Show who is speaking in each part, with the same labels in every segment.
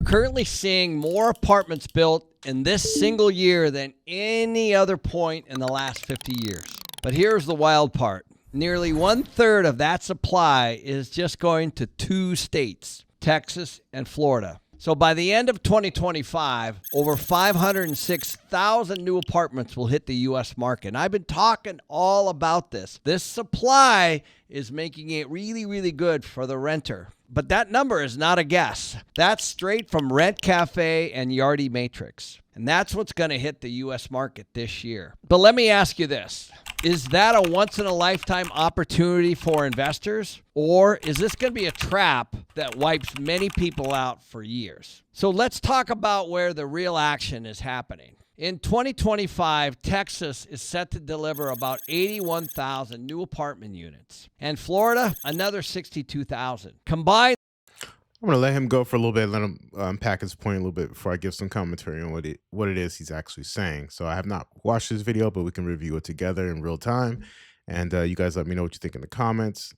Speaker 1: Currently seeing more apartments built in this single year than any other point in the last 50 years. But here's the wild part. Nearly 1/3 of that supply is just going to two states, Texas and Florida. So by the end of 2025, over 506,000 new apartments will hit the U.S. market. And I've been talking all about this. This supply is making it really, really good for the renter. But that number is not a guess. That's straight from Rent Cafe and Yardi Matrix. And that's what's going to hit the U.S. market this year. But let me ask you this. Is that a once-in-a-lifetime opportunity for investors? Or is this going to be a trap that wipes many people out for years? So let's talk about where the real action is happening. In 2025, Texas is set to deliver about 81,000 new apartment units, and Florida, another 62,000. Combined,
Speaker 2: I'm going to let him go for a little bit, let him unpack his point a little bit before I give some commentary on what it is he's actually saying. So I have not watched this video, but we can review it together in real time. And you guys let me know what you think in the comments.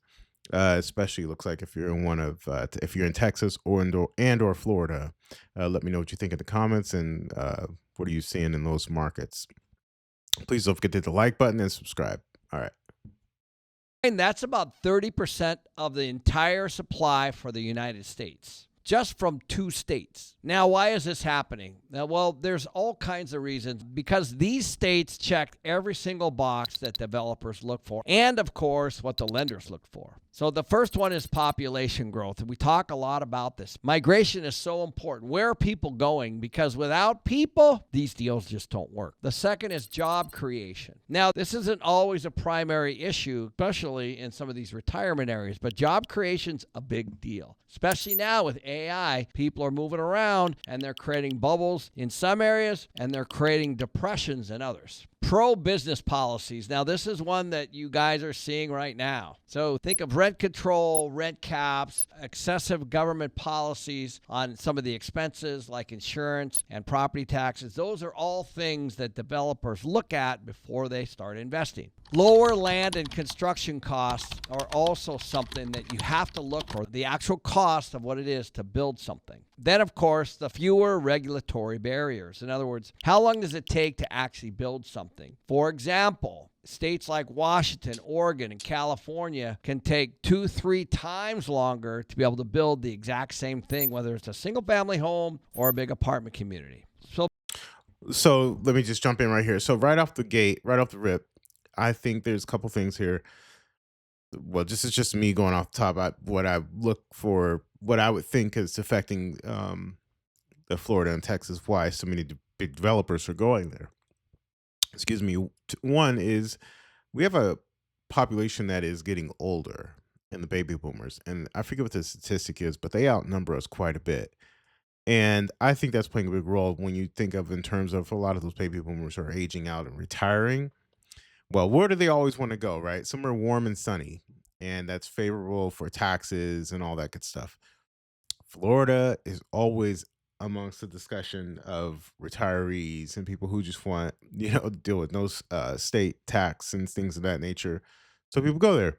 Speaker 2: Especially looks like if you're in if you're in Texas or Florida, let me know what you think in the comments and what are you seeing in those markets. Please don't forget to hit the like button and subscribe. All right.
Speaker 1: that's about 30% of the entire supply for the United States, just from two states. Now, why is this happening? Well, there's all kinds of reasons, because these states check every single box that developers look for, and of course, what the lenders look for. So the first one is population growth, and we talk a lot about this. Migration is so important. Where are people going? Because without people, these deals just don't work. The second is job creation. Now, this isn't always a primary issue, especially in some of these retirement areas, but job creation's a big deal. Especially now with AI, people are moving around and they're creating bubbles in some areas and they're creating depressions in others. Pro-business policies. Now, this is one that you guys are seeing right now. So think of rent control, rent caps, excessive government policies on some of the expenses like insurance and property taxes. Those are all things that developers look at before they start investing. Lower land and construction costs are also something that you have to look for, the actual cost of what it is to build something. Then, of course, the fewer regulatory barriers. In other words, how long does it take to actually build something? For example, states like Washington, Oregon, and California can take 2-3 times longer to be able to build the exact same thing, whether it's a single-family home or a big apartment community.
Speaker 2: So let me just jump in right here. So right off the gate, right off the rip, I think there's a couple things here. Well, this is just me going off the top. What I look for, what I would think is affecting the Florida and Texas, why so many big developers are going there. Excuse me. One is we have a population that is getting older and the baby boomers. And I forget what the statistic is, but they outnumber us quite a bit. And I think that's playing a big role when you think of in terms of a lot of those baby boomers are aging out and retiring. Well, where do they always want to go, right? Somewhere warm and sunny, and that's favorable for taxes and all that good stuff. Florida is always amongst the discussion of retirees and people who just want, deal with no state tax and things of that nature. So people go there.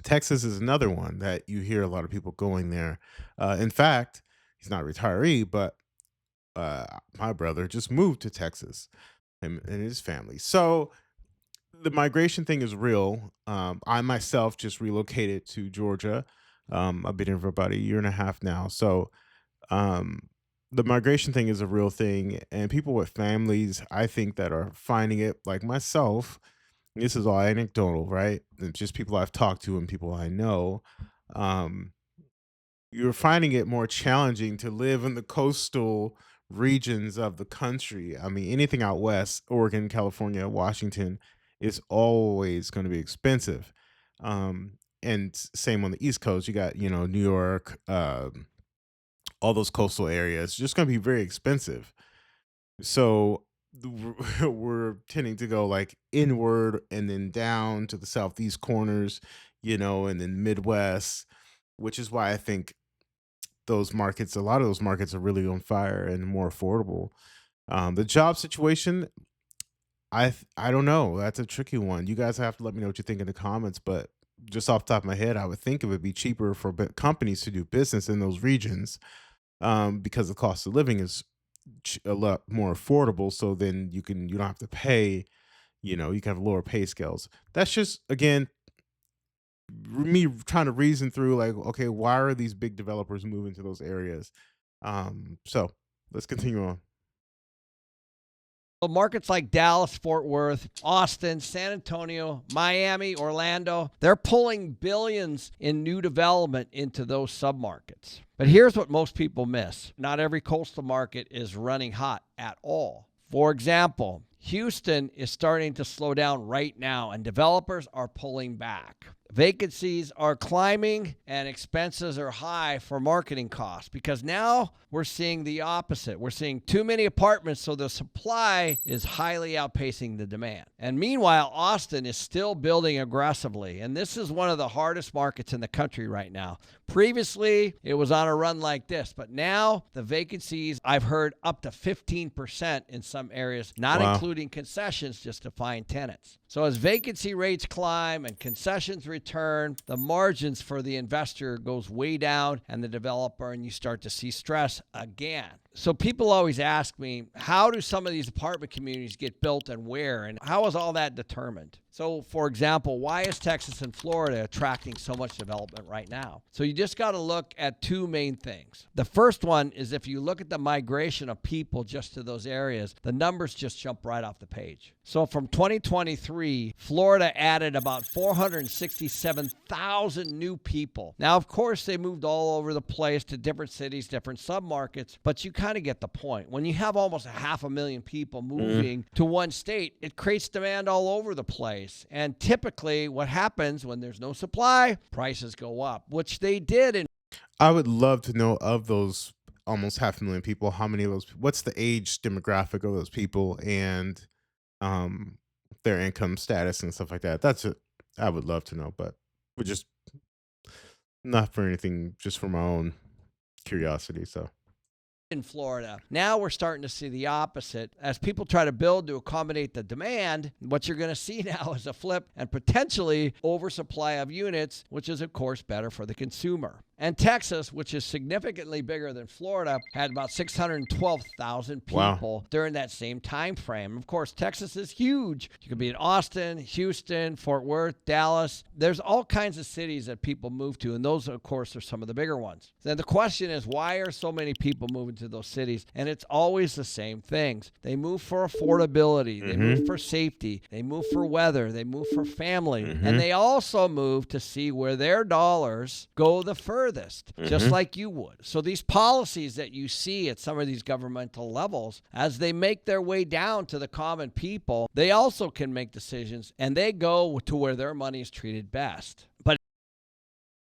Speaker 2: Texas is another one that you hear a lot of people going there. In fact, he's not a retiree, but my brother just moved to Texas, him and his family. So the migration thing is real. I myself just relocated to Georgia. I've been here for about a year and a half now. So um, the migration thing is a real thing. And people with families, I think, that are finding it, like myself, this is all anecdotal, right? It's just people I've talked to and people I know. Um, you're finding it more challenging to live in the coastal regions of the country. I mean, anything out west, Oregon, California, Washington, is always going to be expensive. And same on the East Coast, you got, New York, all those coastal areas, just going to be very expensive. So we're tending to go like inward and then down to the southeast corners, and then Midwest, which is why I think a lot of those markets are really on fire and more affordable. The job situation, I don't know. That's a tricky one. You guys have to let me know what you think in the comments. But just off the top of my head, I would think it would be cheaper for companies to do business in those regions. because the cost of living is a lot more affordable. So then you don't have to pay. You can have lower pay scales. That's just, again, me trying to reason through, like, okay, why are these big developers moving to those areas? So let's continue on.
Speaker 1: Well, markets like Dallas, Fort Worth, Austin, San Antonio, Miami, Orlando, they're pulling billions in new development into those submarkets. But here's what most people miss. Not every coastal market is running hot at all. For example, Houston is starting to slow down right now, and developers are pulling back. Vacancies are climbing and expenses are high for marketing costs because now we're seeing the opposite. We're seeing too many apartments, so the supply is highly outpacing the demand. And meanwhile, Austin is still building aggressively, and this is one of the hardest markets in the country right now. Previously, it was on a run like this, but now the vacancies, I've heard up to 15% in some areas, not
Speaker 2: Wow.
Speaker 1: including concessions, just to find tenants. So as vacancy rates climb and concessions return, the margins for the investor goes way down and the developer, and you start to see stress again. So people always ask me, how do some of these apartment communities get built and where, and how is all that determined? So, for example, why is Texas and Florida attracting so much development right now? So you just got to look at two main things. The first one is if you look at the migration of people just to those areas, the numbers just jump right off the page. So from 2023, Florida added about 467,000 new people. Now, of course, they moved all over the place to different cities, different submarkets, but you kind of get the point. When you have almost 500,000 people moving to one state, it creates demand all over the place. And typically what happens when there's no supply, prices go up, which they did in
Speaker 2: I would love to know, of those almost 500,000 people, how many of those, what's the age demographic of those people, and um their income status and stuff like that. That's it. I would love to know, but we're just not for anything, just for my own curiosity. So
Speaker 1: Florida. Now we're starting to see the opposite. As people try to build to accommodate the demand, what you're going to see now is a flip and potentially oversupply of units, which is, of course, better for the consumer. And Texas, which is significantly bigger than Florida, had about 612,000
Speaker 2: wow.
Speaker 1: people during that same time frame. Of course, Texas is huge. You could be in Austin, Houston, Fort Worth, Dallas. There's all kinds of cities that people move to, and those, of course, are some of the bigger ones. Then the question is, why are so many people moving to those cities? And it's always the same things. They move for affordability. They move for safety. They move for weather. They move for family. And they also move to see where their dollars go the furthest, just like you would. So these policies that you see at some of these governmental levels, as they make their way down to the common people, they also can make decisions, and they go to where their money is treated best. But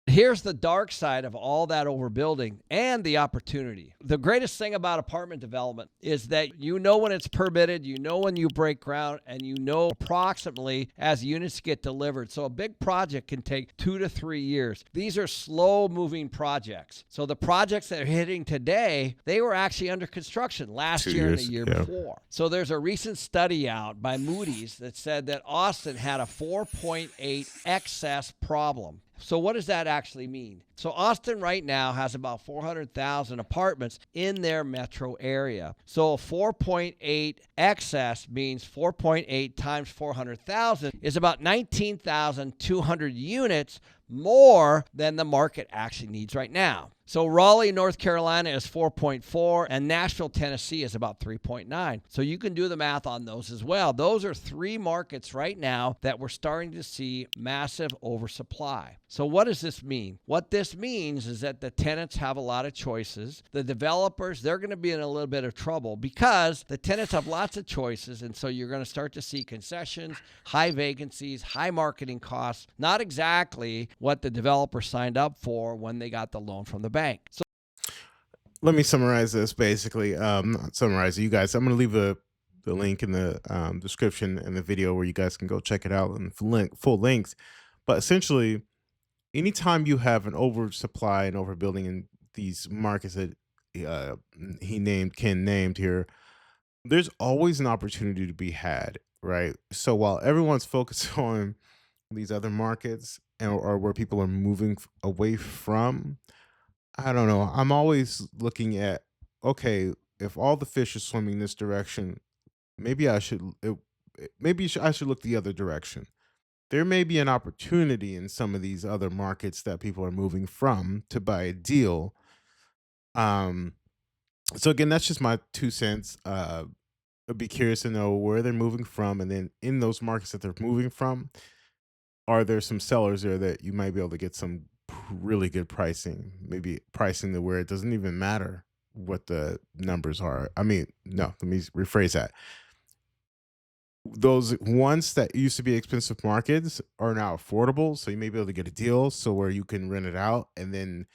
Speaker 1: here's the dark side of all that overbuilding and the opportunity. The greatest thing about apartment development is that you know when it's permitted, you know when you break ground, and you know approximately as units get delivered. So a big project can take 2 to 3 years. These are slow-moving projects. So the projects that are hitting today, they were actually under construction last
Speaker 2: Two
Speaker 1: year and the
Speaker 2: years,
Speaker 1: year
Speaker 2: yeah.
Speaker 1: before. So there's a recent study out by Moody's that said that Austin had a 4.8 excess problem. So what does that actually mean? So Austin right now has about 400,000 apartments in their metro area. So a 4.8 excess means 4.8 times 400,000 is about 19,200 units more than the market actually needs right now. So Raleigh, North Carolina is 4.4, and Nashville, Tennessee is about 3.9. So you can do the math on those as well. Those are three markets right now that we're starting to see massive oversupply. So what does this mean? What this means is that the tenants have a lot of choices. The developers, they're going to be in a little bit of trouble because the tenants have lots of choices, and so you're going to start to see concessions, high vacancies, high marketing costs, not exactly what the developer signed up for when they got the loan from the bank. So
Speaker 2: Let me summarize this basically. Not summarize it, you guys. I'm going to leave the link in the description and the video where you guys can go check it out and full length. But essentially, anytime you have an oversupply and overbuilding in these markets that uh, Ken named here, there's always an opportunity to be had, right? So while everyone's focused on these other markets, or where people are moving away from, I don't know. I'm always looking at, okay, if all the fish are swimming this direction, maybe I should look the other direction. There may be an opportunity in some of these other markets that people are moving from to buy a deal. Um, so again, that's just my 2 cents. I'd be curious to know where they're moving from, and then in those markets that they're moving from, are there some sellers there that you might be able to get some really good pricing? Maybe pricing to where it doesn't even matter what the numbers are. I mean, no, let me rephrase that. Those ones that used to be expensive markets are now affordable, so you may be able to get a deal so where you can rent it out and then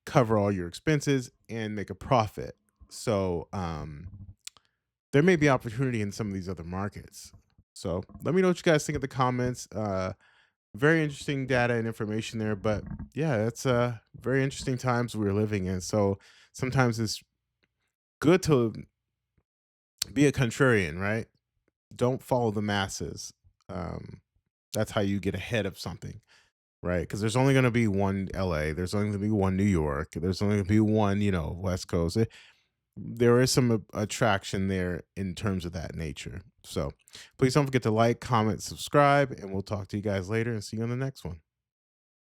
Speaker 2: cover all your expenses and make a profit. So, there may be opportunity in some of these other markets. So, let me know what you guys think in the comments. Very interesting data and information there, but yeah, it's very interesting times we're living in. So, sometimes it's good to be a contrarian, right? Don't follow the masses. Um, that's how you get ahead of something, right? Because there's only going to be one LA, there's only going to be one New York, there's only going to be one, West Coast. There is some attraction there in terms of that nature. So please don't forget to like, comment, subscribe, and we'll talk to you guys later and see you on the next one.